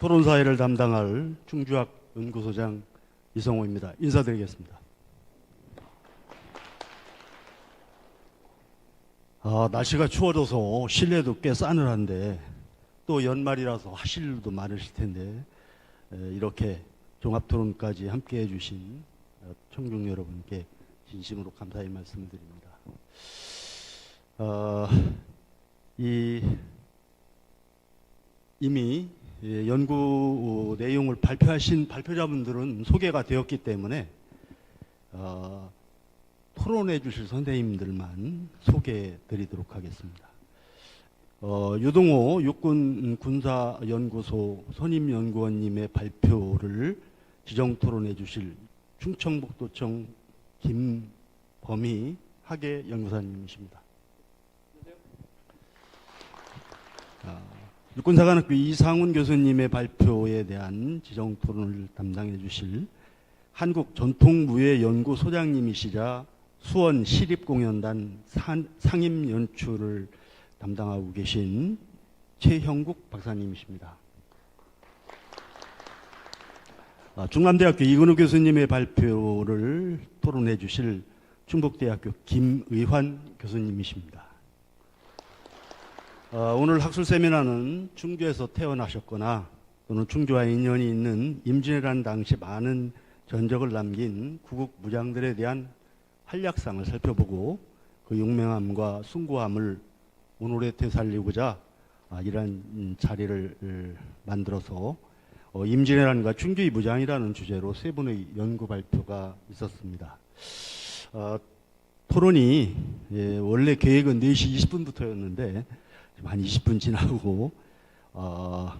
토론사회를 담당할 충주학 연구소장 이성호입니다. 인사드리겠습니다. 날씨가 추워져서 실내도 꽤 싸늘한데 또 연말이라서 하실 일도 많으실 텐데 이렇게 종합토론까지 함께해 주신 청중 여러분께 진심으로 감사의 말씀을 드립니다. 이미 연구 내용을 발표하신 발표자분들은 소개가 되었기 때문에 토론해 주실 선생님들만 소개해 드리도록 하겠습니다. 유동호 육군군사연구소 선임연구원님의 발표를 지정토론해 주실 충청북도청 김범희 학예연구사님이십니다. 육군사관학교 이상훈 교수님의 발표에 대한 지정토론을 담당해 주실 한국전통무예연구소장님이시자 수원시립공연단 상임연출을 담당하고 계신 최형국 박사님이십니다. 중남대학교 이근우 교수님의 발표를 토론해 주실 충북대학교 김의환 교수님이십니다. 오늘 학술 세미나는 충주에서 태어나셨거나 또는 충주와 인연이 있는 임진왜란 당시 많은 전적을 남긴 구국 무장들에 대한 한략상을 살펴보고 그 용맹함과 숭고함을 오늘에 되살리고자 이러한 자리를 만들어서 임진왜란과 충주의 무장이라는 주제로 세 분의 연구 발표가 있었습니다. 토론이 원래 계획은 4시 20분부터였는데 한 20분 지나고 한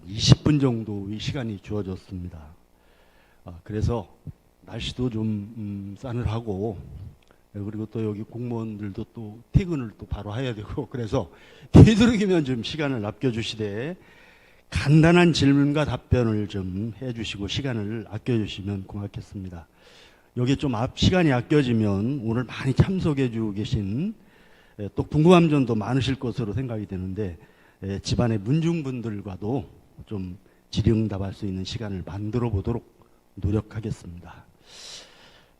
20분 정도의 시간이 주어졌습니다. 그래서 날씨도 좀 싸늘하고 그리고 또 여기 공무원들도 또 퇴근을 또 바로 해야 되고 그래서 되도록이면 좀 시간을 아껴주시되 간단한 질문과 답변을 좀 해주시고 시간을 아껴주시면 고맙겠습니다. 여기 좀 시간이 아껴지면 오늘 많이 참석해주고 계신 또 궁금한 점도 많으실 것으로 생각이 되는데 집안의 문중분들과도 좀 질의응답할 수 있는 시간을 만들어 보도록 노력하겠습니다.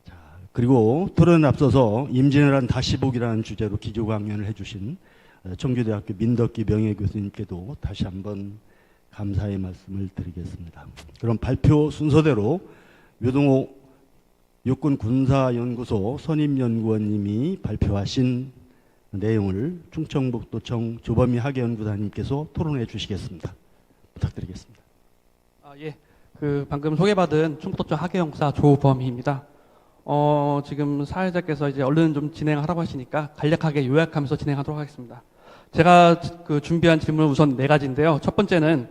자, 그리고 토론에 앞서서 임진왜란 다시 보기라는 주제로 기조 강연을 해주신 청주대학교 민덕기 명예교수님께도 다시 한번 감사의 말씀을 드리겠습니다. 그럼 발표 순서대로 유동호 육군군사연구소 선임연구원님이 발표하신 내용을 충청북도청 조범희 학예연구사님께서 토론해 주시겠습니다. 부탁드리겠습니다. 방금 소개받은 충북도청 학예연구사 조범희입니다. 지금 사회자께서 이제 얼른 좀 진행하라고 하시니까 간략하게 요약하면서 진행하도록 하겠습니다. 제가 준비한 질문은 우선 4가지인데요. 첫 번째는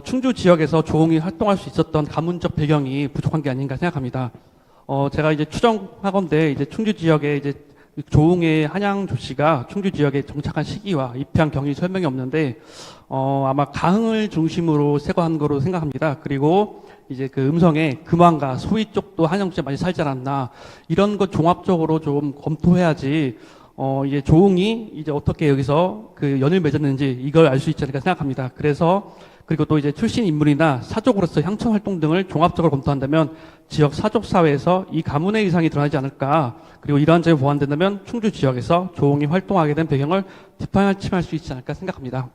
충주 지역에서 조홍이 활동할 수 있었던 가문적 배경이 부족한 게 아닌가 생각합니다. 제가 이제 추정하건대 이제 충주 지역에 이제 조홍의 한양 조씨가 충주 지역에 정착한 시기와 입양 경위 설명이 없는데 아마 가흥을 중심으로 세거한 거로 생각합니다. 그리고 이제 그 음성의 금왕과 소위 쪽도 한양 조씨가 많이 살지 않았나 이런 것 종합적으로 좀 검토해야지 이제 조홍이 이제 어떻게 여기서 그 연을 맺었는지 이걸 알 수 있지 않을까 생각합니다. 그리고 또 이제 출신 인물이나 사족으로서 향천 활동 등을 종합적으로 검토한다면 지역 사족 사회에서 이 가문의 이상이 드러나지 않을까. 그리고 이러한 점이 보완된다면 충주 지역에서 조홍이 활동하게 된 배경을 뒷받침할 수 있지 않을까 생각합니다.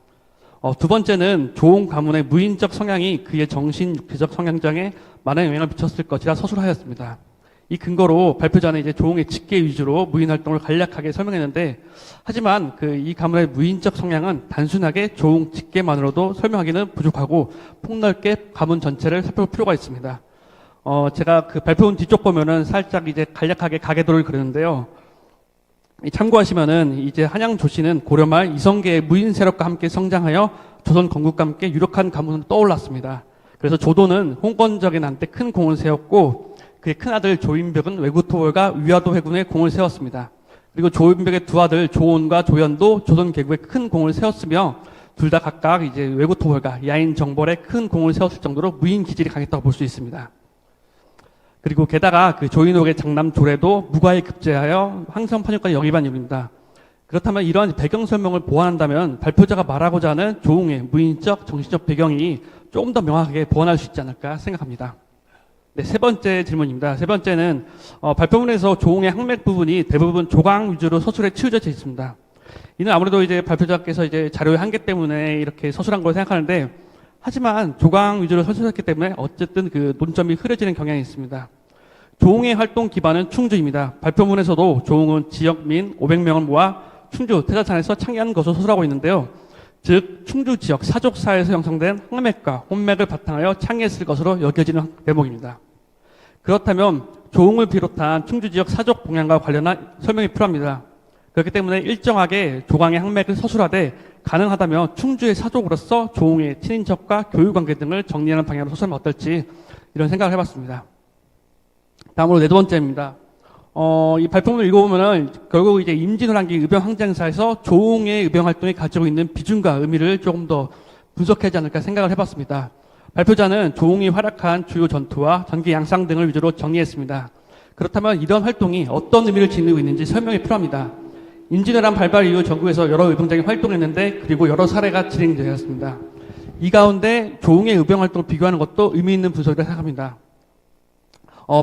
두 번째는 조홍 가문의 무인적 성향이 그의 정신 육체적 성향장에 많은 영향을 미쳤을 것이라 서술하였습니다. 이 근거로 발표자는 이제 조홍의 직계 위주로 무인 활동을 간략하게 설명했는데, 하지만 이 가문의 무인적 성향은 단순하게 조홍 직계만으로도 설명하기는 부족하고 폭넓게 가문 전체를 살펴볼 필요가 있습니다. 제가 발표문 뒤쪽 보면은 살짝 이제 간략하게 가계도를 그렸는데요. 참고하시면은 이제 한양 조씨는 고려말 이성계의 무인 세력과 함께 성장하여 조선 건국과 함께 유력한 가문으로 떠올랐습니다. 그래서 조도는 홍건적의 난때 큰 공을 세웠고 그의 큰아들 조인벽은 외구토벌과 위화도 회군에 공을 세웠습니다. 그리고 조인벽의 두 아들 조온과 조연도 조선 개국에 큰 공을 세웠으며 둘 다 각각 이제 외구토벌과 야인 정벌에 큰 공을 세웠을 정도로 무인 기질이 강했다고 볼 수 있습니다. 그리고 게다가 조인옥의 장남 조례도 무과에 급제하여 황성 판육까지 영입한 인물입니다. 그렇다면 이러한 배경 설명을 보완한다면 발표자가 말하고자 하는 조웅의 무인적, 정신적 배경이 조금 더 명확하게 보완할 수 있지 않을까 생각합니다. 네, 세 번째 질문입니다. 세 번째는 발표문에서 조웅의 항맥 부분이 대부분 조강 위주로 서술에 치우쳐져 있습니다. 이는 아무래도 이제 발표자께서 이제 자료의 한계 때문에 이렇게 서술한 걸 생각하는데, 하지만 조강 위주로 서술했기 때문에 어쨌든 그 논점이 흐려지는 경향이 있습니다. 조웅의 활동 기반은 충주입니다. 발표문에서도 조웅은 지역민 500명을 모아 충주 태자산에서 창의한 것으로 서술하고 있는데요. 즉 충주 지역 사족사에서 형성된 항맥과 혼맥을 바탕하여 창의했을 것으로 여겨지는 대목입니다. 그렇다면 조웅을 비롯한 충주 지역 사족 동향과 관련한 설명이 필요합니다. 그렇기 때문에 일정하게 조강의 항맥을 서술하되 가능하다면 충주의 사족으로서 조웅의 친인척과 교육관계 등을 정리하는 방향으로 서술하면 어떨지 이런 생각을 해봤습니다. 다음으로 네 번째입니다. 이 발표문을 읽어보면은 결국 이제 임진왜란기 의병 항쟁사에서 조웅의 의병 활동이 가지고 있는 비중과 의미를 조금 더 분석하지 않을까 생각을 해봤습니다. 발표자는 조웅이 활약한 주요 전투와 전기 양상 등을 위주로 정리했습니다. 그렇다면 이런 활동이 어떤 의미를 지니고 있는지 설명이 필요합니다. 임진왜란 발발 이후 전국에서 여러 의병장이 활동했는데 그리고 여러 사례가 진행되었습니다. 이 가운데 조웅의 의병 활동을 비교하는 것도 의미 있는 분석이라고 생각합니다.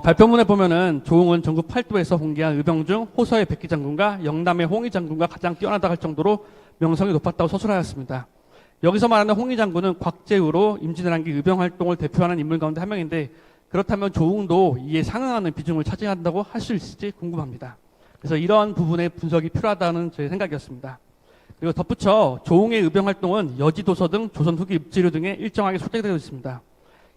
발표문에 보면은 조웅은 전국 8도에서 공개한 의병 중 호서의 백기 장군과 영남의 홍희 장군과 가장 뛰어나다 할 정도로 명성이 높았다고 서술하였습니다. 여기서 말하는 홍희 장군은 곽재우로 임진왜란기 의병 활동을 대표하는 인물 가운데 한 명인데, 그렇다면 조웅도 이에 상응하는 비중을 차지한다고 할 수 있을지 궁금합니다. 그래서 이러한 부분의 분석이 필요하다는 제 생각이었습니다. 그리고 덧붙여 조웅의 의병 활동은 여지도서 등 조선 후기 읍지류 등에 일정하게 소개되어 있습니다.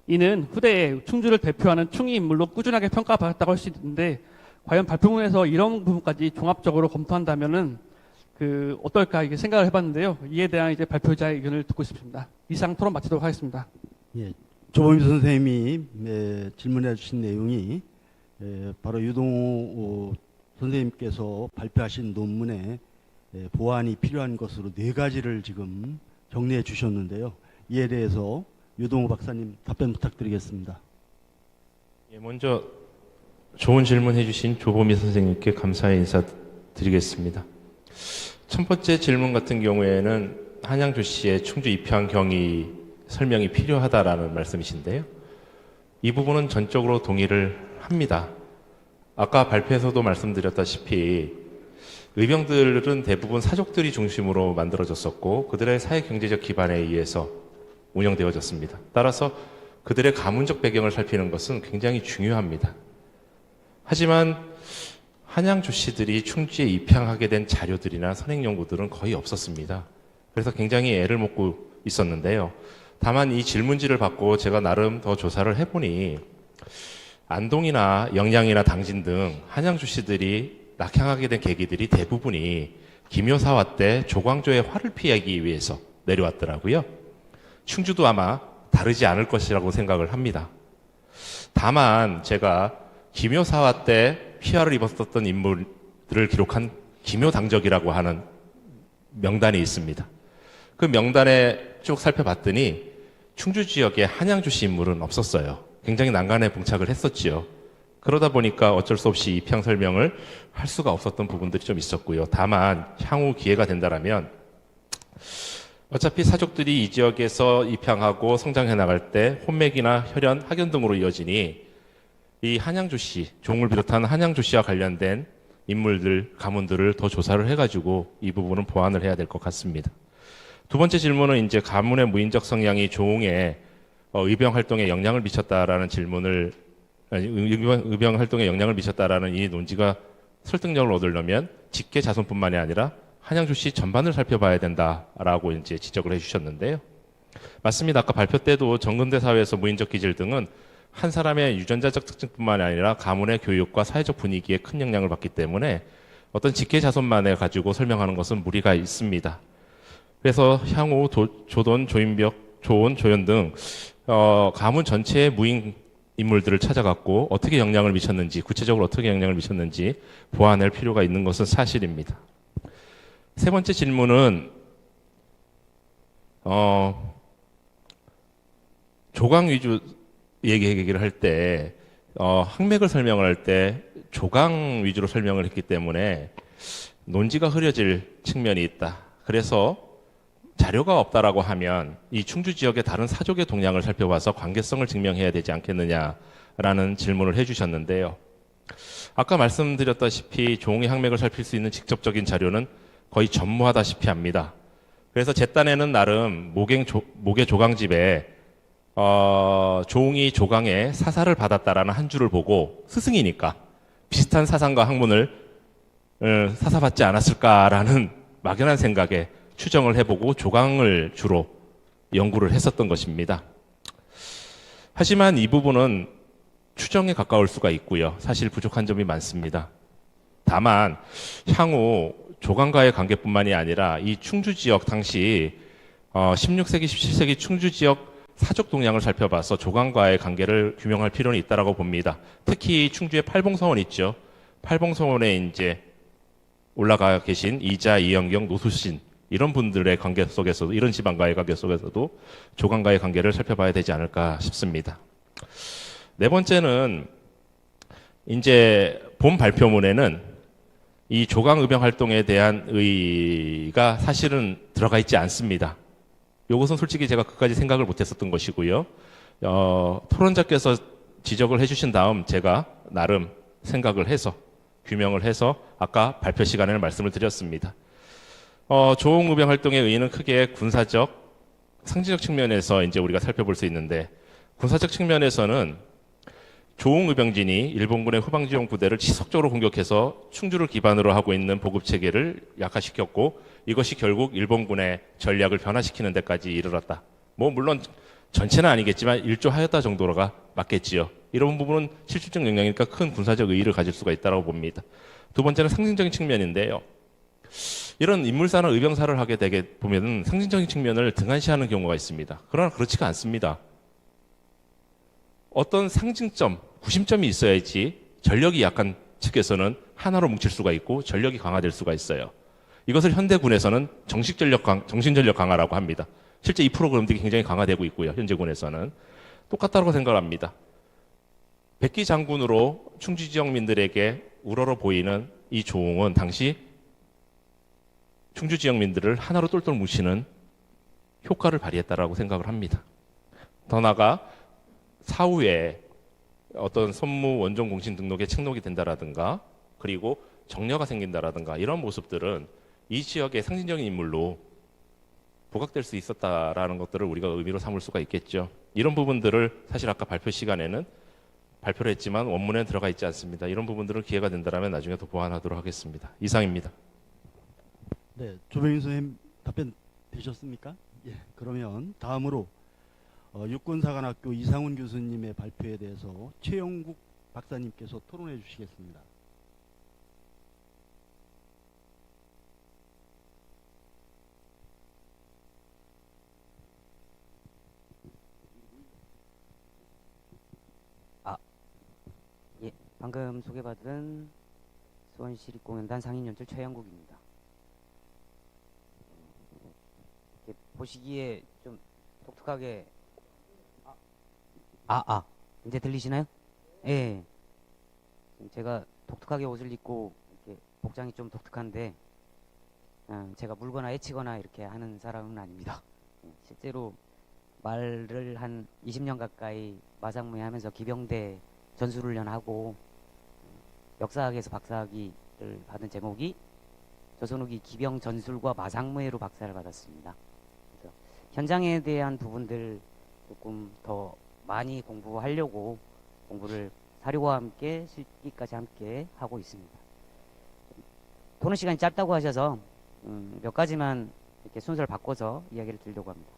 이는 후대에 충주를 대표하는 충의 인물로 꾸준하게 평가받았다고 할 수 있는데, 과연 발표문에서 이런 부분까지 종합적으로 검토한다면은 어떨까 이게 생각을 해봤는데요. 이에 대한 이제 발표자의 의견을 듣고 싶습니다. 이상 토론 마치도록 하겠습니다. 예, 조범희 선생님이 질문해 주신 내용이 바로 유동호 선생님께서 발표하신 논문에 보완이 필요한 것으로 네 가지를 지금 정리해 주셨는데요. 이에 대해서 유동호 박사님 답변 부탁드리겠습니다. 예, 먼저 좋은 질문 해주신 조범희 선생님께 감사의 인사 드리겠습니다. 첫 번째 질문 같은 경우에는 한양조 씨의 충주 입양 경위 설명이 필요하다라는 말씀이신데요. 이 부분은 전적으로 동의를 합니다. 아까 발표에서도 말씀드렸다시피 의병들은 대부분 사족들이 중심으로 만들어졌었고 그들의 사회 경제적 기반에 의해서 운영되어졌습니다. 따라서 그들의 가문적 배경을 살피는 것은 굉장히 중요합니다. 하지만 한양조 씨들이 충주에 입양하게 된 자료들이나 선행 연구들은 거의 없었습니다. 그래서 굉장히 애를 먹고 있었는데요. 다만 이 질문지를 받고 제가 나름 더 조사를 해보니 안동이나 영양이나 당진 등 한양조 씨들이 낙향하게 된 계기들이 대부분이 기묘사화 때 조광조의 화를 피하기 위해서 내려왔더라고요. 충주도 아마 다르지 않을 것이라고 생각을 합니다. 다만 제가 기묘사화 때 피화를 입었었던 인물들을 기록한 기묘당적이라고 하는 명단이 있습니다. 그 명단에 쭉 살펴봤더니 충주 지역에 한양조 씨 인물은 없었어요. 굉장히 난간에 봉착을 했었지요. 그러다 보니까 어쩔 수 없이 입양 설명을 할 수가 없었던 부분들이 좀 있었고요. 다만 향후 기회가 된다라면 어차피 사족들이 이 지역에서 입양하고 성장해 나갈 때 혼맥이나 혈연, 학연 등으로 이어지니 이 한양조 씨, 종을 비롯한 한양조 씨와 관련된 인물들, 가문들을 더 조사를 해가지고 이 부분은 보완을 해야 될 것 같습니다. 두 번째 질문은 이제 가문의 무인적 성향이 조웅의 의병 활동에 영향을 미쳤다라는 질문을 의병 활동에 영향을 미쳤다라는 이 논지가 설득력을 얻으려면 직계 자손뿐만이 아니라 한양조 씨 전반을 살펴봐야 된다라고 이제 지적을 해주셨는데요. 맞습니다. 아까 발표 때도 정근대 사회에서 무인적 기질 등은 한 사람의 유전자적 특징뿐만 아니라 가문의 교육과 사회적 분위기에 큰 영향을 받기 때문에 어떤 직계 자손만에 가지고 설명하는 것은 무리가 있습니다. 그래서 향후 조돈, 조인벽, 조온, 조연 등 가문 전체의 무인 인물들을 찾아갖고 어떻게 영향을 미쳤는지, 구체적으로 어떻게 영향을 미쳤는지 보완할 필요가 있는 것은 사실입니다. 세 번째 질문은 조강 위주 얘기를 할 때 항맥을 설명을 할 때 조강 위주로 설명을 했기 때문에 논지가 흐려질 측면이 있다. 그래서 자료가 없다라고 하면 이 충주 지역의 다른 사족의 동향을 살펴봐서 관계성을 증명해야 되지 않겠느냐라는 질문을 해주셨는데요. 아까 말씀드렸다시피 조홍의 항맥을 살필 수 있는 직접적인 자료는 거의 전무하다시피 합니다. 그래서 제 딴에는 나름 목의 조강집에 조홍이 조강에 사사를 받았다라는 한 줄을 보고 스승이니까 비슷한 사상과 학문을 사사받지 않았을까라는 막연한 생각에 추정을 해보고 조강을 주로 연구를 했었던 것입니다. 하지만 이 부분은 추정에 가까울 수가 있고요. 사실 부족한 점이 많습니다. 다만 향후 조강과의 관계뿐만이 아니라 이 충주 지역 당시 16세기, 17세기 충주 지역 사족 동향을 살펴봐서 조강과의 관계를 규명할 필요는 있다라고 봅니다. 특히 충주에 팔봉서원 있죠. 팔봉서원에 이제 올라가 계신 이자, 이영경, 노수신 이런 분들의 관계 속에서도 이런 지방과의 관계 속에서도 조강과의 관계를 살펴봐야 되지 않을까 싶습니다. 네 번째는 이제 본 발표문에는 이 조강의병 활동에 대한 의의가 사실은 들어가 있지 않습니다. 이것은 솔직히 제가 그까지 생각을 못했었던 것이고요. 토론자께서 지적을 해주신 다음 제가 나름 생각을 해서 규명을 해서 아까 발표 시간에는 말씀을 드렸습니다. 조홍의병 활동의 의의는 크게 군사적, 상징적 측면에서 이제 우리가 살펴볼 수 있는데 군사적 측면에서는 조홍의병진이 일본군의 후방지원 부대를 지속적으로 공격해서 충주를 기반으로 하고 있는 보급 체계를 약화시켰고 이것이 결국 일본군의 전략을 변화시키는 데까지 이르렀다. 뭐 물론 전체는 아니겠지만 일조하였다 정도가 맞겠지요. 이런 부분은 실질적 영향이니까 큰 군사적 의의를 가질 수가 있다고 봅니다. 두 번째는 상징적인 측면인데요. 이런 인물사나 의병사를 하게 되게 보면 상징적인 측면을 등한시하는 경우가 있습니다. 그러나 그렇지가 않습니다. 어떤 상징점, 구심점이 있어야지 전력이 약한 측에서는 하나로 뭉칠 수가 있고 전력이 강화될 수가 있어요. 이것을 현대군에서는 정신전력 강화라고 합니다. 실제 이 프로그램들이 굉장히 강화되고 있고요. 현재군에서는. 똑같다고 생각을 합니다. 백기 장군으로 충주 지역민들에게 우러러 보이는 이 조홍은 당시 충주 지역민들을 하나로 똘똘 뭉치는 효과를 발휘했다라고 생각을 합니다. 더 나아가 사후에 어떤 선무 원종 공신 등록에 책록이 된다라든가 그리고 정려가 생긴다라든가 이런 모습들은 이 지역의 상징적인 인물로 부각될 수 있었다라는 것들을 우리가 의미로 삼을 수가 있겠죠. 이런 부분들을 사실 아까 발표 시간에는 발표를 했지만 원문에 들어가 있지 않습니다. 이런 부분들은 기회가 된다면 나중에 더 보완하도록 하겠습니다. 이상입니다. 네, 조병인 선생님 답변 되셨습니까? 예, 그러면 다음으로 육군사관학교 이상훈 교수님의 발표에 대해서 최영국 박사님께서 토론해 주시겠습니다. 예, 방금 소개받은 수원시립공연단 상인연출 최영국입니다. 이렇게 보시기에 좀 독특하게 이제 들리시나요? 예. 제가 독특하게 옷을 입고 이렇게 복장이 좀 독특한데 제가 물거나 해치거나 이렇게 하는 사람은 아닙니다. 실제로 말을 한 20년 가까이 마상무예 하면서 기병대 전술훈련하고 역사학에서 박사학위를 받은 제목이 조선후기 기병 전술과 마상무예로 박사를 받았습니다. 그래서 현장에 대한 부분들 조금 더 많이 공부하려고 공부를 사료와 함께 실기까지 함께 하고 있습니다. 토론 시간이 짧다고 하셔서 몇 가지만 이렇게 순서를 바꿔서 이야기를 드리려고 합니다.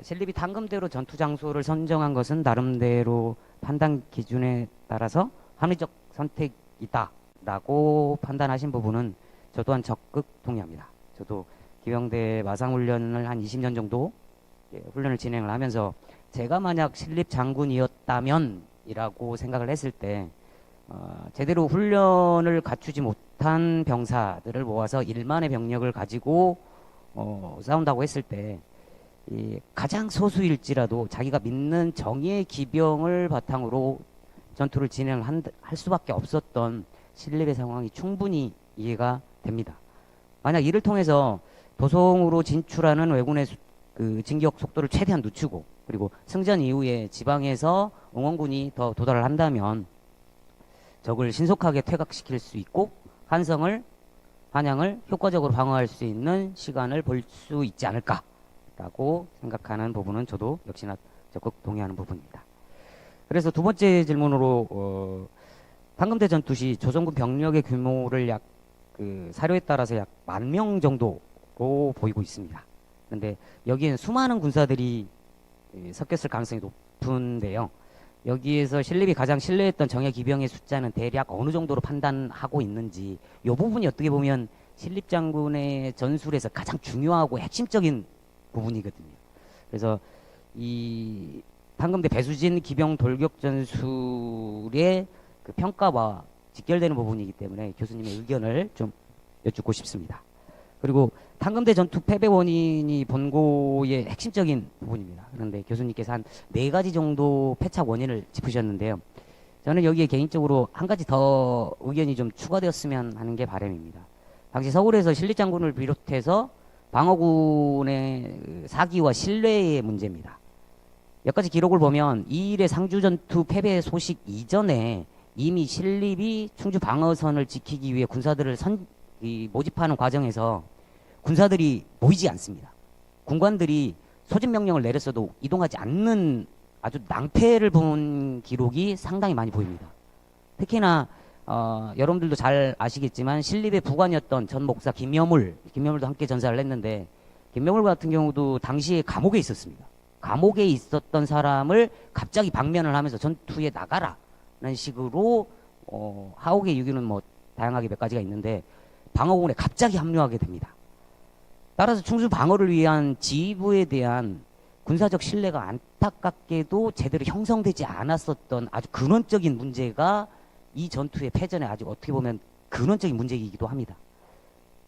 신립이 당금대로 전투 장소를 선정한 것은 나름대로 판단 기준에 따라서 합리적 선택이다라고 판단하신 부분은 저 또한 적극 동의합니다. 저도 기병대 마상훈련을 한 20년 정도 훈련을 진행을 하면서 제가 만약 신립 장군이었다면 이라고 생각을 했을 때 제대로 훈련을 갖추지 못한 병사들을 모아서 1만의 병력을 가지고 싸운다고 했을 때 가장 소수일지라도 자기가 믿는 정의의 기병을 바탕으로 전투를 진행할 수밖에 없었던 신립의 상황이 충분히 이해가 됩니다. 만약 이를 통해서 도성으로 진출하는 왜군의 그 진격 속도를 최대한 늦추고 그리고 승전 이후에 지방에서 응원군이 더 도달을 한다면 적을 신속하게 퇴각시킬 수 있고 한양을 효과적으로 방어할 수 있는 시간을 볼 수 있지 않을까라고 생각하는 부분은 저도 역시나 적극 동의하는 부분입니다. 그래서 두 번째 질문으로 판금대 전투 시 조선군 병력의 규모를 사료에 따라서 약 10,000명 정도로 보이고 있습니다. 그런데 여기에는 수많은 군사들이 섞였을 가능성이 높은데요. 여기에서 신립이 가장 신뢰했던 정예 기병의 숫자는 대략 어느 정도로 판단하고 있는지 이 부분이 어떻게 보면 신립 장군의 전술에서 가장 중요하고 핵심적인 부분이거든요. 그래서 이 판금대 배수진 기병 돌격 전술의 그 평가와 직결되는 부분이기 때문에 교수님의 의견을 좀 여쭙고 싶습니다. 그리고 판금대 전투 패배 원인이 본고의 핵심적인 부분입니다. 그런데 교수님께서 한 4가지 정도 패착 원인을 짚으셨는데요. 저는 여기에 개인적으로 한 가지 더 의견이 좀 추가되었으면 하는 게 바람입니다. 당시 서울에서 신립장군을 비롯해서 방어군의 사기와 신뢰의 문제입니다. 몇 가지 기록을 보면 2일의 상주전투 패배 소식 이전에 이미 신립이 충주 방어선을 지키기 위해 군사들을 모집하는 과정에서 군사들이 모이지 않습니다. 군관들이 소집 명령을 내렸어도 이동하지 않는 아주 낭패를 본 기록이 상당히 많이 보입니다. 특히나 여러분들도 잘 아시겠지만 신립의 부관이었던 전 목사 김여물도 함께 전사를 했는데 김여물 같은 경우도 당시에 감옥에 있었습니다. 감옥에 있었던 사람을 갑자기 방면을 하면서 전투에 나가라는 식으로 하옥의 유기는 뭐 다양하게 몇 가지가 있는데 방어군에 갑자기 합류하게 됩니다. 따라서 충주 방어를 위한 지휘부에 대한 군사적 신뢰가 안타깝게도 제대로 형성되지 않았었던 아주 근원적인 문제가 이 전투의 패전에 아주 어떻게 보면 근원적인 문제이기도 합니다.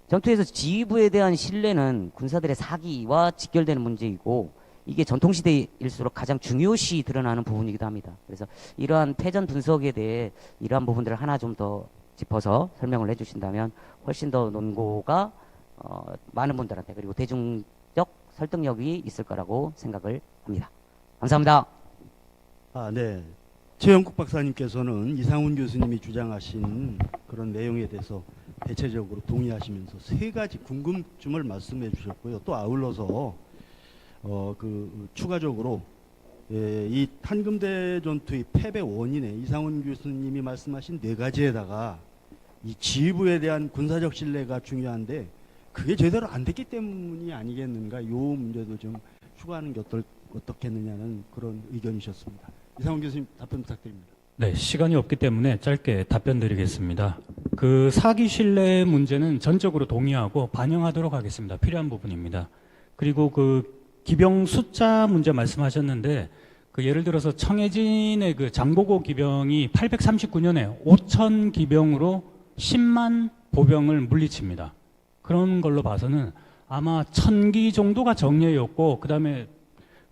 전투에서 지휘부에 대한 신뢰는 군사들의 사기와 직결되는 문제이고 이게 전통시대일수록 가장 중요시 드러나는 부분이기도 합니다. 그래서 이러한 패전 분석에 대해 이러한 부분들을 하나 좀 더 짚어서 설명을 해주신다면 훨씬 더 논고가 많은 분들한테 그리고 대중적 설득력이 있을 거라고 생각을 합니다. 감사합니다. 네. 최영국 박사님께서는 이상훈 교수님이 주장하신 그런 내용에 대해서 대체적으로 동의하시면서 3가지 궁금증을 말씀해 주셨고요. 또 아울러서 추가적으로 이 판금대 전투의 패배 원인에 이상훈 교수님이 말씀하신 4가지에다가 이 지휘부에 대한 군사적 신뢰가 중요한데 그게 제대로 안 됐기 때문이 아니겠는가, 이 문제도 좀 추가하는 게 어떻겠느냐는 그런 의견이셨습니다. 이상훈 교수님 답변 부탁드립니다. 네, 시간이 없기 때문에 짧게 답변 드리겠습니다. 그 사기 신뢰 문제는 전적으로 동의하고 반영하도록 하겠습니다. 필요한 부분입니다. 그리고 그 기병 숫자 문제 말씀하셨는데 그 예를 들어서 청해진의 그 장보고 기병이 839년에 5,000 기병으로 10만 보병을 물리칩니다. 그런 걸로 봐서는 아마 1,000기 정도가 정예였고 그 다음에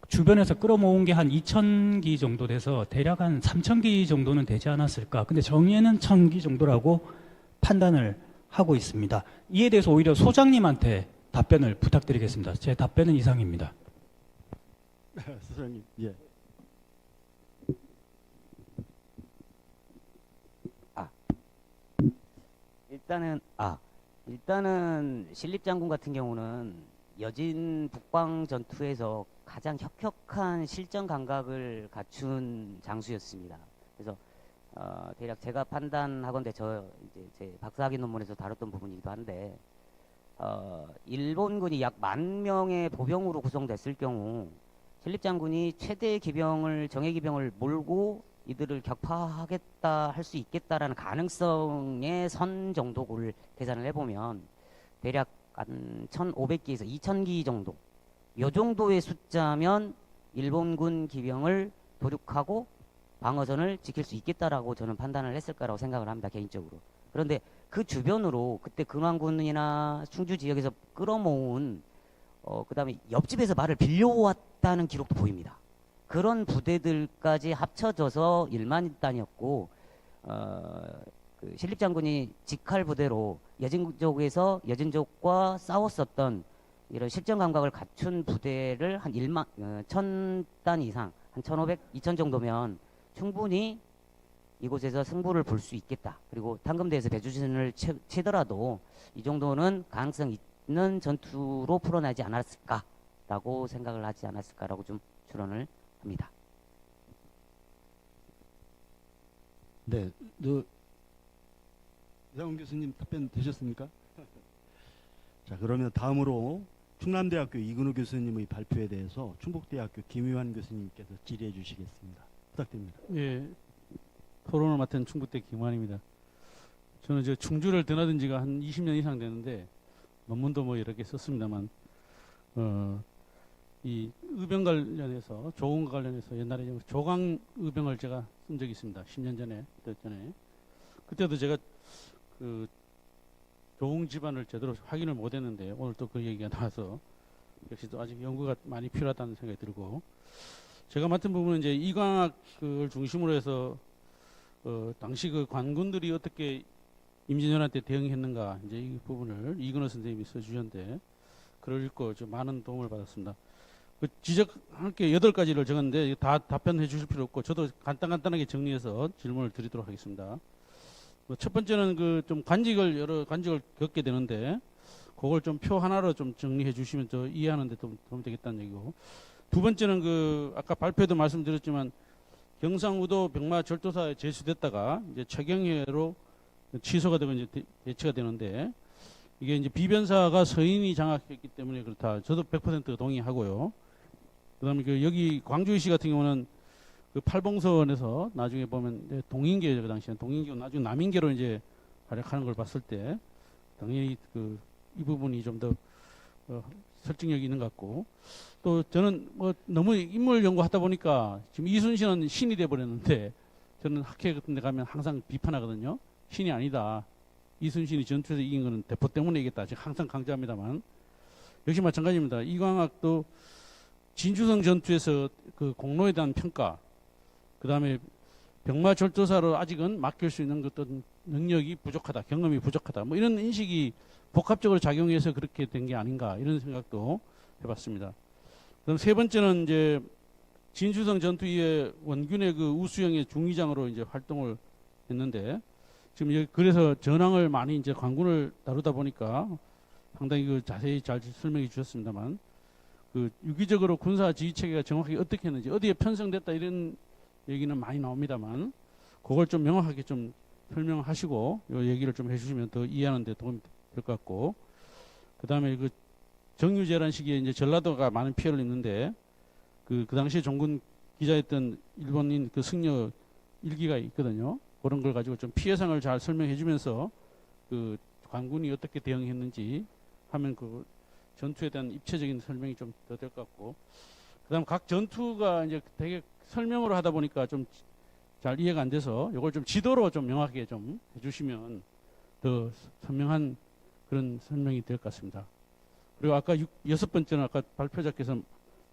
주변에서 끌어모은 게 한 2,000기 정도 돼서 대략 한 3,000기 정도는 되지 않았을까. 근데 정예는 1,000기 정도라고 판단을 하고 있습니다. 이에 대해서 오히려 소장님한테 답변을 부탁드리겠습니다. 제 답변은 이상입니다. 소장님, 예. 일단은 신립장군 같은 경우는 여진 북방 전투에서 가장 혁혁한 실전 감각을 갖춘 장수였습니다. 그래서 대략 제가 판단하건대 이제 제 박사학위 논문에서 다뤘던 부분이기도 한데 일본군이 약 10,000명의 보병으로 구성됐을 경우 신립장군이 최대 정예 기병을 몰고 이들을 격파하겠다 할 수 있겠다라는 가능성의 선 정도를 계산을 해보면 대략 한 1,500기에서 2,000기 정도, 이 정도의 숫자면 일본군 기병을 도륙하고 방어선을 지킬 수 있겠다라고 저는 판단을 했을 거라고 생각을 합니다, 개인적으로. 그런데 그 주변으로 그때 근황군이나 충주 지역에서 끌어모은 그 다음에 옆집에서 말을 빌려왔다는 기록도 보입니다. 그런 부대들까지 합쳐져서 1만 단이었고 그 신립장군이 직할 부대로 여진족과 싸웠었던 이런 실전 감각을 갖춘 부대를 한 1000단 이상, 한 1500, 2000 정도면 충분히 이곳에서 승부를 볼 수 있겠다. 그리고 당금대에서 배주진을 치더라도 이 정도는 가능성 있는 전투로 풀어나지 않았을까라고 생각을 하지 않았을까라고 좀 추론을 합니다. 네, 이상훈 교수님 답변 되셨습니까? 자, 그러면 다음으로 충남대학교 이근우 교수님의 발표에 대해서 충북대학교 김유한 교수님께서 질의해 주시겠습니다. 부탁드립니다. 예, 토론을 맡은 충북대 김환입니다. 저는 이제 충주를 드나든 지가 한 20년 이상 되는데 논문도 뭐 여러 개 썼습니다만 이 의병 관련해서 조공 관련해서 옛날에 조강 의병을 제가 쓴 적이 있습니다. 10년 전에 그때도 제가 그 조공 지반을 제대로 확인을 못했는데 오늘 또 그 얘기가 나와서 역시 또 아직 연구가 많이 필요하다는 생각이 들고 제가 맡은 부분은 이제 이광학을 중심으로 해서 당시 그 관군들이 어떻게 임진왜란때 대응했는가 이제 이 부분을 이근호 선생님이 써주셨는데 글을 읽고 좀 많은 도움을 받았습니다. 그 지적할 게 8가지를 적었는데 다 답변해 주실 필요 없고 저도 간단하게 정리해서 질문을 드리도록 하겠습니다. 첫 번째는 그 좀 여러 관직을 겪게 되는데 그걸 좀 표 하나로 좀 정리해 주시면 저 이해하는데 좀 도움이 되겠다는 얘기고 두 번째는 그 아까 발표에도 말씀드렸지만 경상우도 병마 절도사에 제수됐다가 이제 최경회로 취소가 되고 이제 대치가 되는데 이게 이제 비변사가 서인이 장악했기 때문에 그렇다. 저도 100% 동의하고요. 그다음에 그 여기 광주시 같은 경우는 그 팔봉선에서 나중에 보면 동인계죠. 그 당시에는 동인계고 나중에 남인계로 이제 활약하는 걸 봤을 때 당연히 그 이 부분이 좀 더 설득력이 있는 것 같고 또 저는 뭐 너무 인물 연구하다 보니까 지금 이순신은 신이 돼 버렸는데 저는 학회 같은 데 가면 항상 비판하거든요. 신이 아니다. 이순신이 전투에서 이긴 거는 대포 때문에 이겼다. 제가 항상 강조합니다만 역시 마찬가지입니다. 이광학도 진주성 전투에서 그 공로에 대한 평가 그 다음에 병마 절도사로 아직은 맡길 수 있는 어떤 능력이 부족하다. 경험이 부족하다. 뭐 이런 인식이 복합적으로 작용해서 그렇게 된 게 아닌가 이런 생각도 해봤습니다. 그럼 세 번째는 이제 진주성 전투 이후에 원균의 그 우수영의 중위장으로 이제 활동을 했는데 지금 여기 그래서 전황을 많이 이제 관군을 다루다 보니까 상당히 그 자세히 잘 설명해 주셨습니다만 그 유기적으로 군사 지휘 체계가 정확하게 어떻게 했는지 어디에 편성됐다 이런 얘기는 많이 나옵니다만 그걸 좀 명확하게 좀 설명하시고 이 얘기를 좀 해주시면 더 이해하는 데 도움이 될 것 같고 그 다음에 그 정유재란 시기에 이제 전라도가 많은 피해를 입는데 그 당시에 종군 기자였던 일본인 그 승려 일기가 있거든요. 그런 걸 가지고 좀 피해상을 잘 설명해 주면서 그 관군이 어떻게 대응했는지 하면 그 전투에 대한 입체적인 설명이 좀 더 될 것 같고 그다음 각 전투가 이제 되게 설명으로 하다 보니까 좀 잘 이해가 안 돼서 이걸 좀 지도로 좀 명확하게 좀 해주시면 더 선명한 그런 설명이 될 것 같습니다. 그리고 아까 6번째는 아까 발표자께서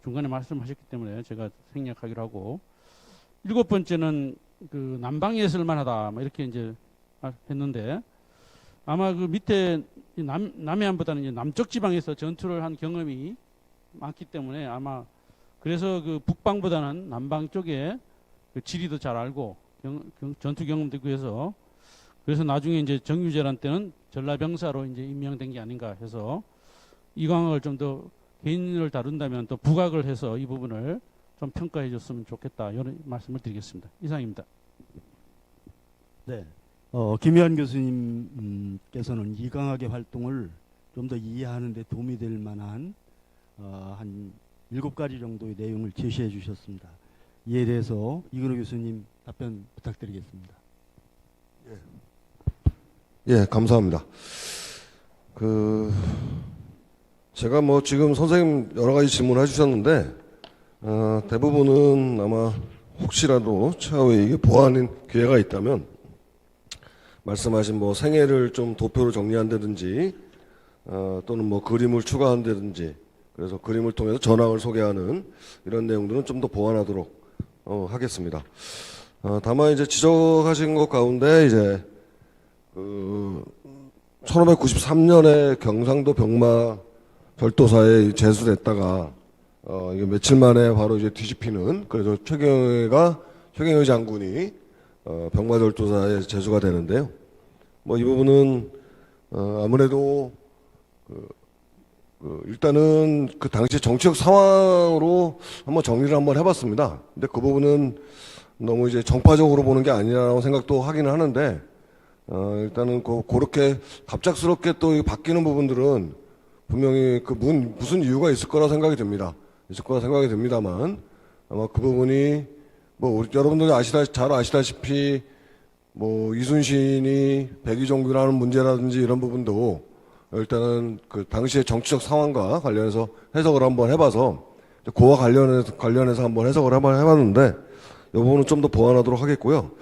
중간에 말씀하셨기 때문에 제가 생략하기로 하고 7번째는 그 남방에 쓸만하다 뭐 이렇게 이제 했는데 아마 그 밑에 남해안보다는 이제 남쪽 지방에서 전투를 한 경험이 많기 때문에 아마 그래서 그 북방보다는 남방 쪽에 그 지리도 잘 알고 전투 경험도 있고 해서 그래서 나중에 이제 정유재란 때는 전라병사로 이제 임명된 게 아닌가 해서 이광학을 좀 더 개인을 다룬다면 또 부각을 해서 이 부분을 좀 평가해 줬으면 좋겠다 이런 말씀을 드리겠습니다. 이상입니다. 네, 김유한 교수님께서는 이광학의 활동을 좀 더 이해하는 데 도움이 될 만한 한 7가지 정도의 내용을 제시해 주셨습니다. 이에 대해서 이근호 교수님 답변 부탁드리겠습니다. 예, 감사합니다. 제가 뭐 지금 선생님 여러 가지 질문을 해주셨는데, 대부분은 아마 혹시라도 차후에 이게 보완인 기회가 있다면, 말씀하신 뭐 생애를 좀 도표로 정리한다든지, 또는 뭐 그림을 추가한다든지, 그래서 그림을 통해서 전황을 소개하는 이런 내용들은 좀 더 보완하도록 하겠습니다. 다만 이제 지적하신 것 가운데 이제 1593년에 경상도 병마 절도사에 제수됐다가 이게 며칠 만에 바로 이제 뒤집히는, 그래서 최경희 장군이 병마 절도사에 제수가 되는데요. 뭐 이 부분은 아무래도 일단은 그 당시 정치적 상황으로 한번 정리를 한번 해봤습니다. 근데 그 부분은 너무 이제 정파적으로 보는 게 아니라고 생각도 하기는 하는데, 일단은 그렇게 갑작스럽게 또 바뀌는 부분들은 분명히 무슨 이유가 있을 거라 생각이 듭니다. 있을 거라 생각이 듭니다만, 아마 그 부분이 뭐 여러분들이 잘 아시다시피 뭐 이순신이 백의종교라는 문제라든지 이런 부분도 일단은 그 당시의 정치적 상황과 관련해서 해석을 한번 해봐서 그와 관련해서 한번 해석을 한번 해봤는데 이 부분은 좀 더 보완하도록 하겠고요.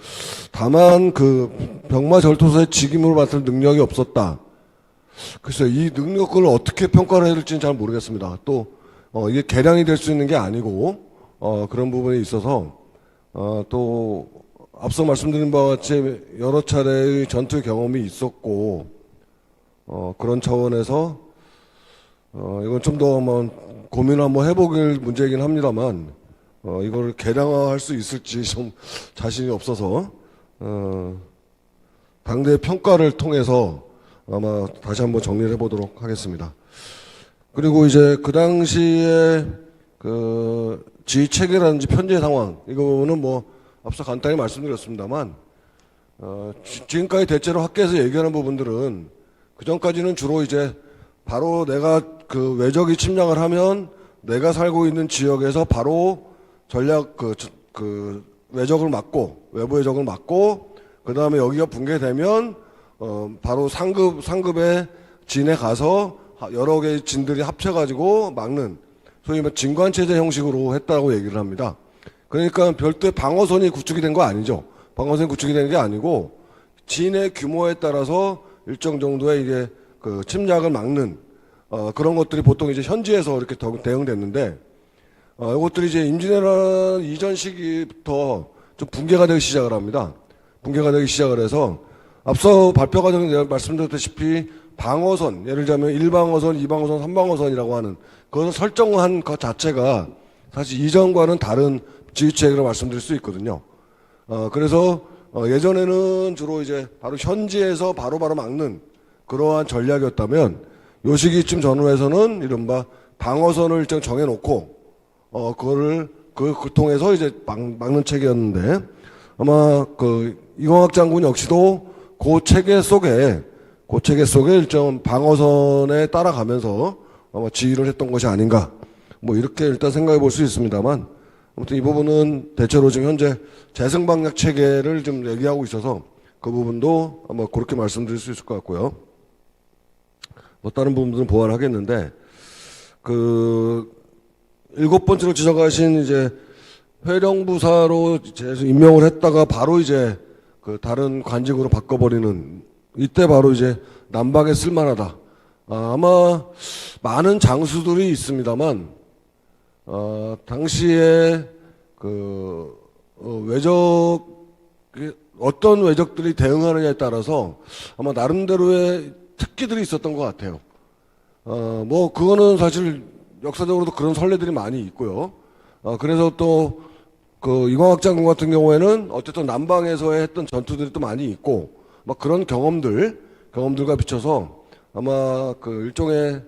다만 그 병마 절도사의 직임을 맡을 능력이 없었다. 글쎄요, 이 능력을 어떻게 평가를 해야 될지는 잘 모르겠습니다. 또 이게 계량이 될 수 있는 게 아니고 그런 부분이 있어서 또 앞서 말씀드린 바와 같이 여러 차례의 전투 경험이 있었고 그런 차원에서 이건 좀 더 한번 고민을 한번 해보길 문제이긴 합니다만 이걸 계량화할 수 있을지 좀 자신이 없어서 당대의 평가를 통해서 아마 다시 한번 정리를 해보도록 하겠습니다. 그리고 이제 그 당시에 그 지휘 체계라든지 편제 상황 이거는 뭐 앞서 간단히 말씀드렸습니다만 지금까지 대체로 학계에서 얘기하는 부분들은 그 전까지는 주로 이제 바로 내가 그 외적이 침략을 하면 내가 살고 있는 지역에서 바로 전략 그 외적을 막고 외부의 적을 막고 그 다음에 여기가 붕괴되면 바로 상급의 진에 가서 여러 개의 진들이 합쳐가지고 막는 소위 말 진관체제 형식으로 했다고 얘기를 합니다. 그러니까 별도의 방어선이 구축이 된 거 아니죠. 방어선이 구축이 된 게 아니고 진의 규모에 따라서 일정 정도의 이게 그 침략을 막는 그런 것들이 보통 이제 현지에서 이렇게 대응됐는데 이것들이 이제 임진왜란 이전 시기부터 좀 붕괴가 되기 시작을 합니다. 붕괴가 되기 시작을 해서 앞서 발표 과정에 내가 말씀드렸다시피 방어선, 예를 들자면 1방어선, 2방어선, 3방어선이라고 하는 그것을 설정한 것 자체가 사실 이전과는 다른 지휘체계로 말씀드릴 수 있거든요. 그래서 예전에는 주로 이제 바로 현지에서 바로바로 막는 그러한 전략이었다면 요 시기쯤 전후에서는 이른바 방어선을 일정 정해놓고 그거를 그 통해서 이제 막는 체계였는데 아마 그 이광학 장군 역시도 그 체계 속에 일정 방어선에 따라가면서 아마 지휘를 했던 것이 아닌가 뭐 이렇게 일단 생각해 볼 수 있습니다만 아무튼 이 부분은 대체로 지금 현재 재생방역 체계를 좀 얘기하고 있어서 그 부분도 아마 그렇게 말씀드릴 수 있을 것 같고요. 뭐 다른 부분들은 보완하겠는데 그 7번째로 지적하신 이제 회령부사로 임명을 했다가 바로 이제 그 다른 관직으로 바꿔버리는 이때 바로 이제 남방에 쓸만하다. 아마 많은 장수들이 있습니다만 당시에 그 외적 어떤 외적들이 대응하느냐에 따라서 아마 나름대로의 특기들이 있었던 것 같아요. 뭐 그거는 사실 역사적으로도 그런 선례들이 많이 있고요. 그래서 또 그 이광학 장군 같은 경우에는 어쨌든 남방에서 했던 전투들이 또 많이 있고 막 그런 경험들과 비춰서 아마 그 일종의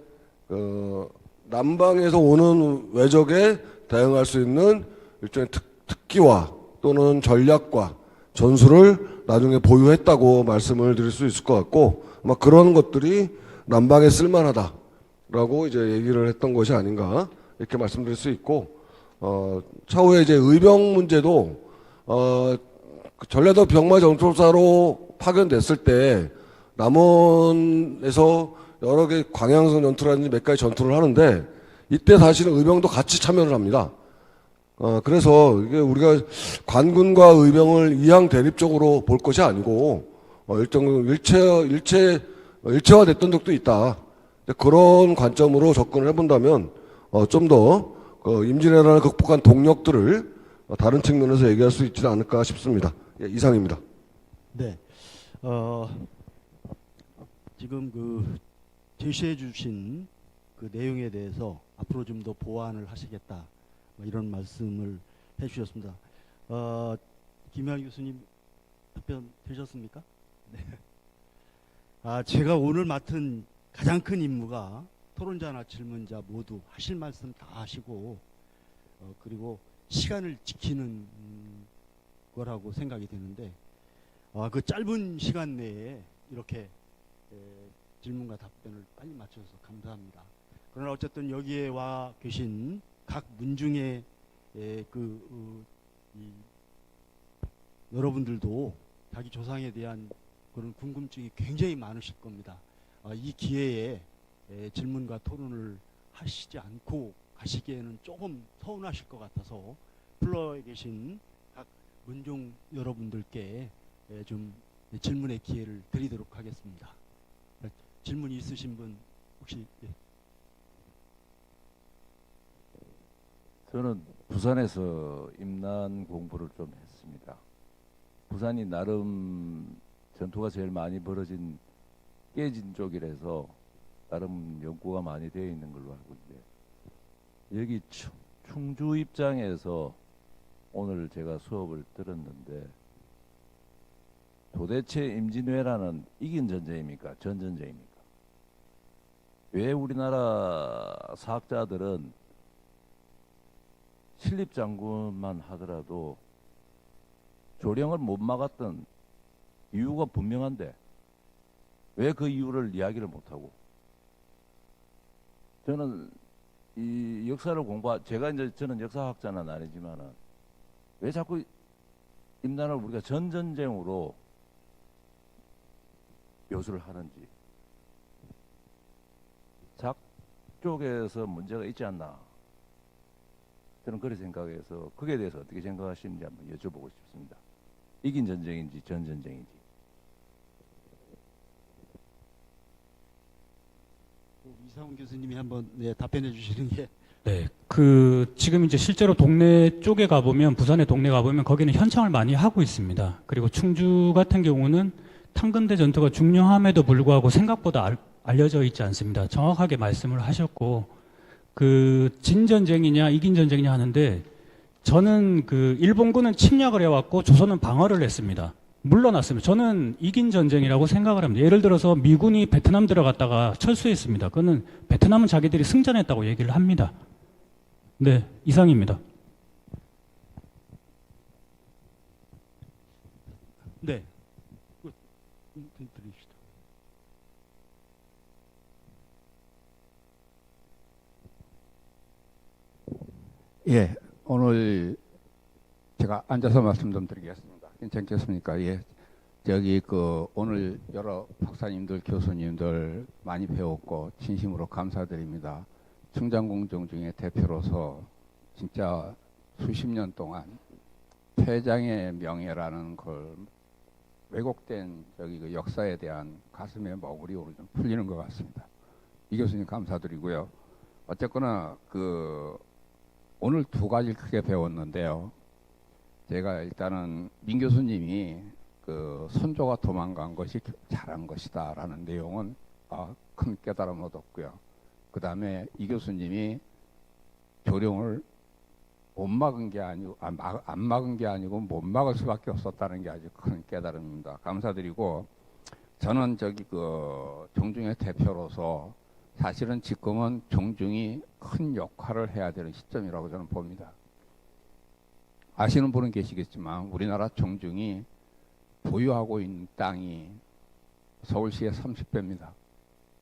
그 남방에서 오는 외적에 대응할 수 있는 일종의 특기와 또는 전략과 전술을 나중에 보유했다고 말씀을 드릴 수 있을 것 같고 아마 그런 것들이 남방에 쓸만하다라고 이제 얘기를 했던 것이 아닌가 이렇게 말씀드릴 수 있고 차후에 이제 의병 문제도 전라도 병마 전투사로 파견됐을 때 남원에서 여러 개 광양성 전투라든지 몇 가지 전투를 하는데 이때 사실은 의병도 같이 참여를 합니다. 그래서 이게 우리가 관군과 의병을 이양 대립적으로 볼 것이 아니고 일정 일체화됐던 적도 있다. 그런 관점으로 접근을 해본다면 좀 더 임진왜란을 극복한 동력들을 다른 측면에서 얘기할 수 있지 않을까 싶습니다. 예, 이상입니다. 네. 지금 그 제시해 주신 그 내용에 대해서 앞으로 좀 더 보완을 하시겠다, 뭐 이런 말씀을 해 주셨습니다. 김영하 교수님 답변 되셨습니까? 네. 제가 오늘 맡은 가장 큰 임무가 토론자나 질문자 모두 하실 말씀 다 하시고 그리고 시간을 지키는 거라고 생각이 되는데 그 짧은 시간 내에 이렇게 질문과 답변을 빨리 맞춰서 감사합니다. 그러나 어쨌든 여기에 와 계신 각 문중의 여러분들도 자기 조상에 대한 그런 궁금증이 굉장히 많으실 겁니다. 이 기회에 질문과 토론을 하시지 않고 가시기에는 조금 서운하실 것 같아서 플로어에 계신 각 문종 여러분들께 좀 질문의 기회를 드리도록 하겠습니다. 질문 있으신 분 혹시? 저는 부산에서 임난 공부를 좀 했습니다. 부산이 나름 전투가 제일 많이 벌어진 깨진 쪽이라서 나름 연구가 많이 되어 있는 걸로 알고 있는데, 여기 충주 입장에서 오늘 제가 수업을 들었는데 도대체 임진왜란은 이긴 전쟁입니까? 전 전쟁입니까? 왜 우리나라 사학자들은 신립장군만 하더라도 조령을 못 막았던 이유가 분명한데 왜 그 이유를 이야기를 못하고, 저는 이 역사를 저는 역사학자는 아니지만은 왜 자꾸 임난을 우리가 전전쟁으로 묘수를 하는지, 작 쪽에서 문제가 있지 않나, 저는 그렇게 생각해서 거기에 대해서 어떻게 생각하시는지 한번 여쭤보고 싶습니다. 이긴 전쟁인지 전 전쟁인지. 이상훈 교수님이 한번 답변해 주시는 게. 네, 지금 이제 실제로 동네 쪽에 가보면, 부산의 동네 가보면 거기는 현창을 많이 하고 있습니다. 그리고 충주 같은 경우는 탄근대 전투가 중요함에도 불구하고 생각보다 알려져 있지 않습니다. 정확하게 말씀을 하셨고, 진전쟁이냐 이긴 전쟁이냐 하는데, 저는 일본군은 침략을 해왔고 조선은 방어를 했습니다. 물러났습니다. 저는 이긴 전쟁이라고 생각을 합니다. 예를 들어서 미군이 베트남 들어갔다가 철수했습니다. 그거는 베트남은 자기들이 승전했다고 얘기를 합니다. 네, 이상입니다. 네. 드립시다. 예, 오늘 제가 앉아서 말씀 좀 드리겠습니다. 괜찮겠습니까? 예. 오늘 여러 박사님들, 교수님들 많이 배웠고 진심으로 감사드립니다. 충장공정 중에 대표로서 진짜 수십 년 동안 퇴장의 명예라는 걸 왜곡된 역사에 대한 가슴의 먹으리 오늘 좀 풀리는 것 같습니다. 이 교수님 감사드리고요. 어쨌거나 오늘 두 가지를 크게 배웠는데요. 제가 일단은 민 교수님이 선조가 도망간 것이 잘한 것이다라는 내용은 큰 깨달음을 얻었고요. 그 다음에 이 교수님이 조령을 못 막은 게 아니고 안 막은 게 아니고 못 막을 수밖에 없었다는 게 아주 큰 깨달음입니다. 감사드리고, 저는 종중의 대표로서 사실은 지금은 종중이 큰 역할을 해야 되는 시점이라고 저는 봅니다. 아시는 분은 계시겠지만 우리나라 종중이 보유하고 있는 땅이 서울시의 30배입니다.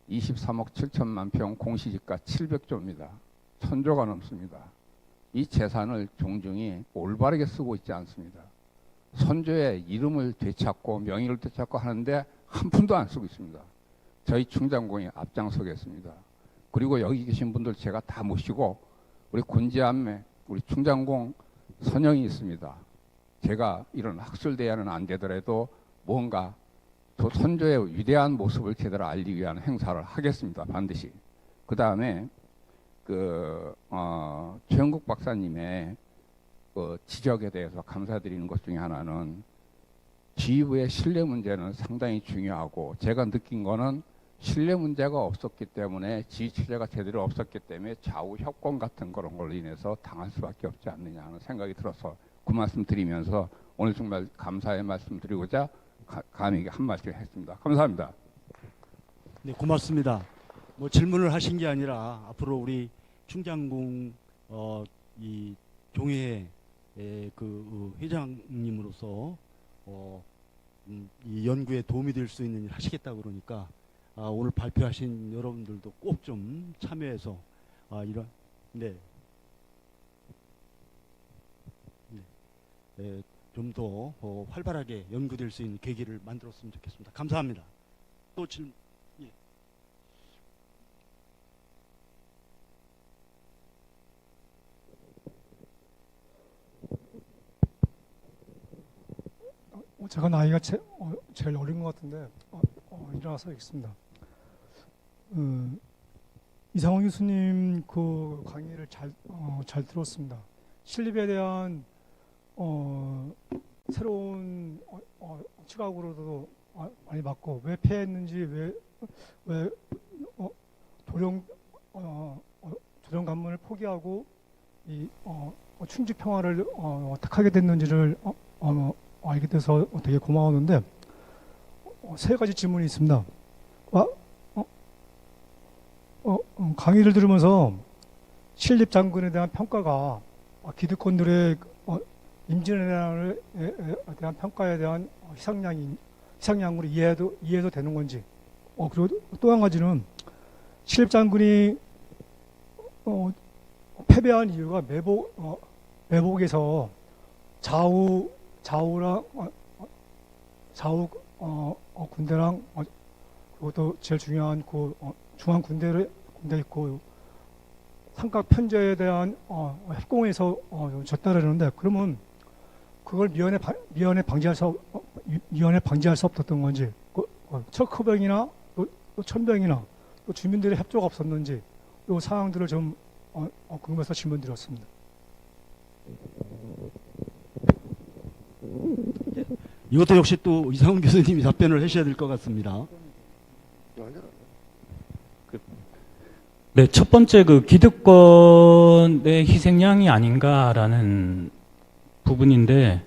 23억 7천만 평, 공시지가 700조입니다. 1000조가 넘습니다. 이 재산을 종중이 올바르게 쓰고 있지 않습니다. 선조의 이름을 되찾고 명의를 되찾고 하는데 한 푼도 안 쓰고 있습니다. 저희 충장공이 앞장서겠습니다. 그리고 여기 계신 분들 제가 다 모시고 우리 곤지암에 우리 충장공 선영이 있습니다. 제가 이런 학술대회는 안 되더라도 뭔가 선조의 위대한 모습을 제대로 알리기 위한 행사를 하겠습니다. 반드시. 그 다음에 최영국 박사님의 지적에 대해서 감사드리는 것 중에 하나는 지휘부의 신뢰 문제는 상당히 중요하고, 제가 느낀 거는 신뢰 문제가 없었기 때문에 지휘체제가 제대로 없었기 때문에 좌우 협공 같은 그런 걸로 인해서 당할 수밖에 없지 않느냐 하는 생각이 들어서 그 말씀 드리면서 오늘 정말 감사의 말씀 드리고자 감히 한 말씀 했습니다. 감사합니다. 네, 고맙습니다. 뭐 질문을 하신 게 아니라 앞으로 우리 충장공 이 종회 그 회장님으로서 이 연구에 도움이 될 수 있는 일 하시겠다 그러니까 오늘 발표하신 여러분들도 꼭 좀 참여해서 이런 좀 더 활발하게 연구될 수 있는 계기를 만들었으면 좋겠습니다. 감사합니다. 또 질문. 제가 나이가 제일 어린 것 같은데 일어나서 있습니다. 이상원 교수님 그 강의를 잘 들었습니다. 신립에 대한 새로운 시각으로도 많이 봤고 왜 폐했는지 왜 도령 관문을 포기하고 이 충직 평화를 택하게 됐는지를 알게 돼서 되게 고마웠는데 세 가지 질문이 있습니다. 강의를 들으면서 신립 장군에 대한 평가가 기득권들의 임진왜란에 대한 평가에 대한 희생양으로 이해도 되는 건지 그리고 또 한 가지는 신립 장군이 패배한 이유가 매복에서 좌우 군대랑 그것도 제일 중요한 그 중앙 군대 있고 삼각 편제에 대한 협공에서 졌다 그러는데 그러면 그걸 미연에 방지할 수 없었던 건지 척후병이나 또 천병이나 또 주민들의 협조가 없었는지 이 사항들을 좀 궁금해서 질문드렸습니다. 이것도 역시 또 이상훈 교수님이 답변을 하셔야 될 것 같습니다. 네, 첫 번째 그 기득권의 희생양이 아닌가라는 부분인데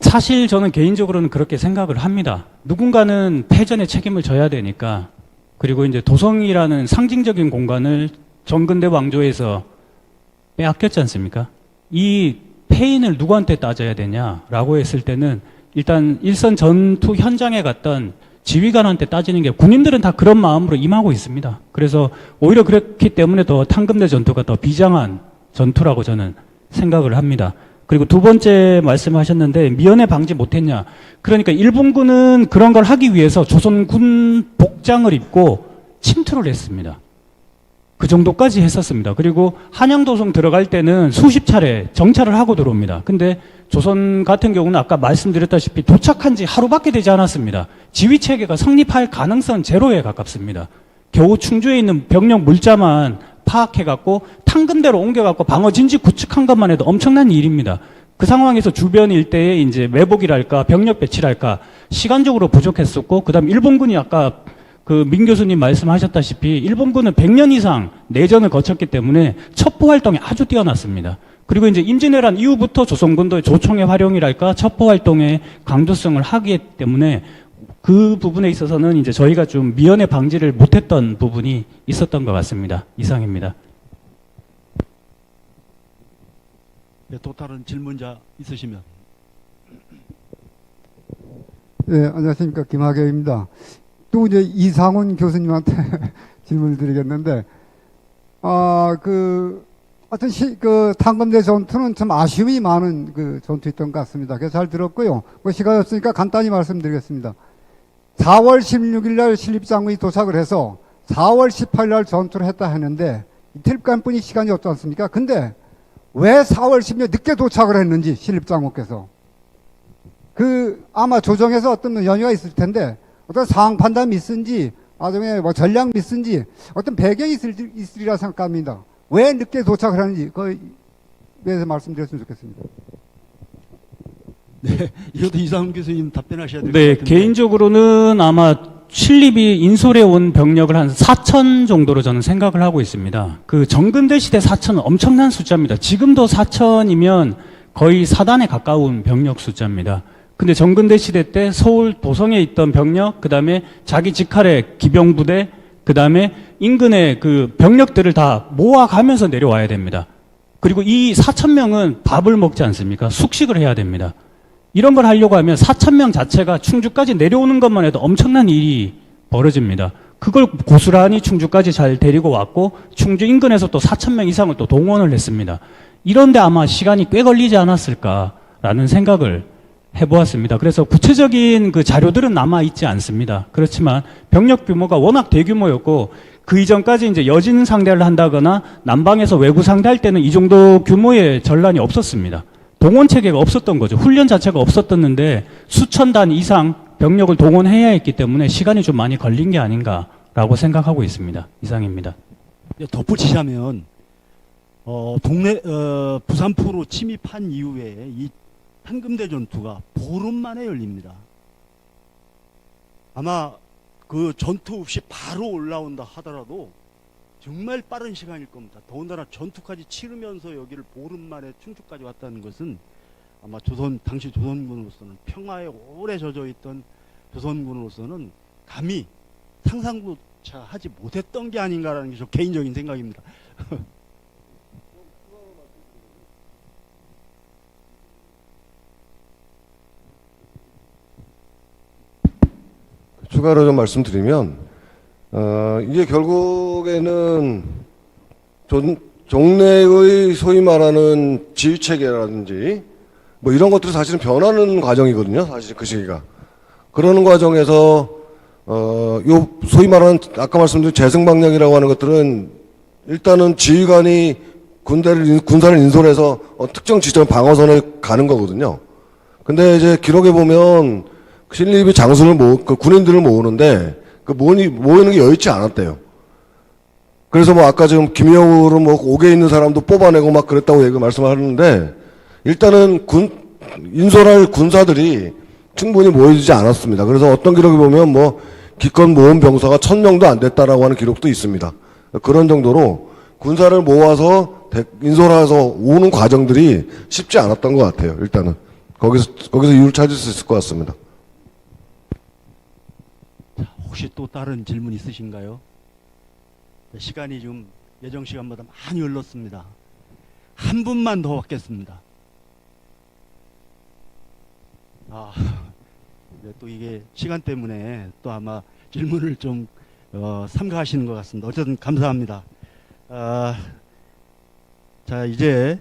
사실 저는 개인적으로는 그렇게 생각을 합니다. 누군가는 패전의 책임을 져야 되니까 그리고 이제 도성이라는 상징적인 공간을 정근대 왕조에서 빼앗겼지 않습니까? 이 패인을 누구한테 따져야 되냐라고 했을 때는 일단 일선 전투 현장에 갔던 지휘관한테 따지는 게 군인들은 다 그런 마음으로 임하고 있습니다. 그래서 오히려 그렇기 때문에 더 탕금대 전투가 더 비장한 전투라고 저는 생각을 합니다. 그리고 두 번째 말씀하셨는데 미연에 방지 못했냐. 그러니까 일본군은 그런 걸 하기 위해서 조선군 복장을 입고 침투를 했습니다. 그 정도까지 했었습니다. 그리고 한양도성 들어갈 때는 수십 차례 정찰을 하고 들어옵니다. 근데 조선 같은 경우는 아까 말씀드렸다시피 도착한 지 하루밖에 되지 않았습니다. 지휘체계가 성립할 가능성은 제로에 가깝습니다. 겨우 충주에 있는 병력 물자만 파악해갖고 탕금대로 옮겨갖고 방어 진지 구축한 것만 해도 엄청난 일입니다. 그 상황에서 주변 일대에 이제 매복이랄까 병력 배치랄까 시간적으로 부족했었고, 그 다음 일본군이 아까 그 민 교수님 말씀하셨다시피 일본군은 100년 이상 내전을 거쳤기 때문에 첩보 활동이 아주 뛰어났습니다. 그리고 이제 임진왜란 이후부터 조선군도의 조총의 활용이랄까 첩보 활동의 강도성을 하기 때문에 그 부분에 있어서는 이제 저희가 좀 미연에 방지를 못했던 부분이 있었던 것 같습니다. 이상입니다. 네, 또 다른 질문자 있으시면. 네, 안녕하십니까. 김학여입니다. 또 이제 이상훈 교수님한테 질문을 드리겠는데, 하여튼 그 탕금대 전투는 참 아쉬움이 많은 그 전투였던 것 같습니다. 그래서 잘 들었고요. 뭐 시간이 없으니까 간단히 말씀드리겠습니다. 4월 16일 날 신립장군이 도착을 해서 4월 18일 날 전투를 했다 했는데 이틀간뿐이 시간이 없지 않습니까? 근데 왜 4월 16일 늦게 도착을 했는지 신립장군께서 아마 조정에서 어떤 연유가 있을 텐데 어떤 상황 판단이 있은지 나중에 뭐 전략 있은지 어떤 배경이 있으리라 생각합니다. 왜 늦게 도착을 하는지 그거에 대해서 말씀드렸으면 좋겠습니다. 네, 이것도 이상훈 교수님 답변하셔야 될 것 네, 같은데. 개인적으로는 아마 신립이 인솔해 온 병력을 한 4천 정도로 저는 생각을 하고 있습니다. 그 정근대 시대 4천은 엄청난 숫자입니다. 지금도 4천이면 거의 사단에 가까운 병력 숫자입니다. 근데 정근대 시대 때 서울 도성에 있던 병력, 그 다음에 자기 직할의 기병부대, 그 다음에 인근의 그 병력들을 다 모아가면서 내려와야 됩니다. 그리고 이 4천 명은 밥을 먹지 않습니까? 숙식을 해야 됩니다. 이런 걸 하려고 하면 4천 명 자체가 충주까지 내려오는 것만 해도 엄청난 일이 벌어집니다. 그걸 고스란히 충주까지 잘 데리고 왔고 충주 인근에서 또 4천 명 이상을 또 동원을 했습니다. 이런데 아마 시간이 꽤 걸리지 않았을까라는 생각을 해보았습니다. 그래서 구체적인 그 자료들은 남아 있지 않습니다. 그렇지만 병력 규모가 워낙 대규모였고 그 이전까지 이제 여진 상대를 한다거나 남방에서 외구 상대할 때는 이 정도 규모의 전란이 없었습니다. 동원 체계가 없었던 거죠. 훈련 자체가 없었었는데 수천 단 이상 병력을 동원해야 했기 때문에 시간이 좀 많이 걸린 게 아닌가라고 생각하고 있습니다. 이상입니다. 덧붙이자면 부산포로 침입한 이후에 이 한금대 전투가 보름 만에 열립니다. 아마 그 전투 없이 바로 올라온다 하더라도 정말 빠른 시간일 겁니다. 더군다나 전투까지 치르면서 여기를 보름 만에 충주까지 왔다는 것은 아마 당시 조선군으로서는 평화에 오래 젖어 있던 조선군으로서는 감히 상상조차 하지 못했던 게 아닌가라는 게 저 개인적인 생각입니다. 추가로 좀 말씀드리면 이게 결국에는 종래의 소위 말하는 지휘체계라든지 뭐 이런 것들이 사실은 변하는 과정이거든요. 사실 그 시기가. 그러는 과정에서 요 소위 말하는 아까 말씀드린 재생방역이라고 하는 것들은 일단은 지휘관이 군사를 인솔해서 특정 지점 방어선에 가는 거거든요. 근데 이제 기록에 보면 신립이 장수를 군인들을 모으는데 그 모이는 게 여의치 않았대요. 그래서 뭐 아까 지금 김영우로 뭐 옥에 있는 사람도 뽑아내고 막 그랬다고 말씀하셨는데 일단은 인솔할 군사들이 충분히 모여지지 않았습니다. 그래서 어떤 기록에 보면 뭐 기껏 모은 병사가 1000명도 안 됐다라고 하는 기록도 있습니다. 그런 정도로 군사를 모아서 인솔해서 오는 과정들이 쉽지 않았던 것 같아요. 일단은 거기서 이유를 찾을 수 있을 것 같습니다. 혹시 또 다른 질문 있으신가요? 시간이 좀 예정 시간보다 많이 흘렀습니다. 한 분만 더 받겠습니다. 또 이게 시간 때문에 또 아마 질문을 좀 삼가하시는 것 같습니다. 어쨌든 감사합니다. 자, 이제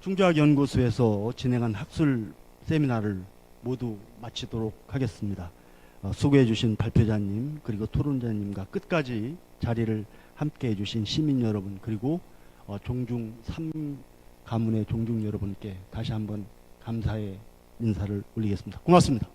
충주학연구소에서 진행한 학술 세미나를 모두 마치도록 하겠습니다. 수고해 주신 발표자님 그리고 토론자님과 끝까지 자리를 함께 해주신 시민 여러분 그리고 종중 3가문의 종중 여러분께 다시 한번 감사의 인사를 올리겠습니다. 고맙습니다.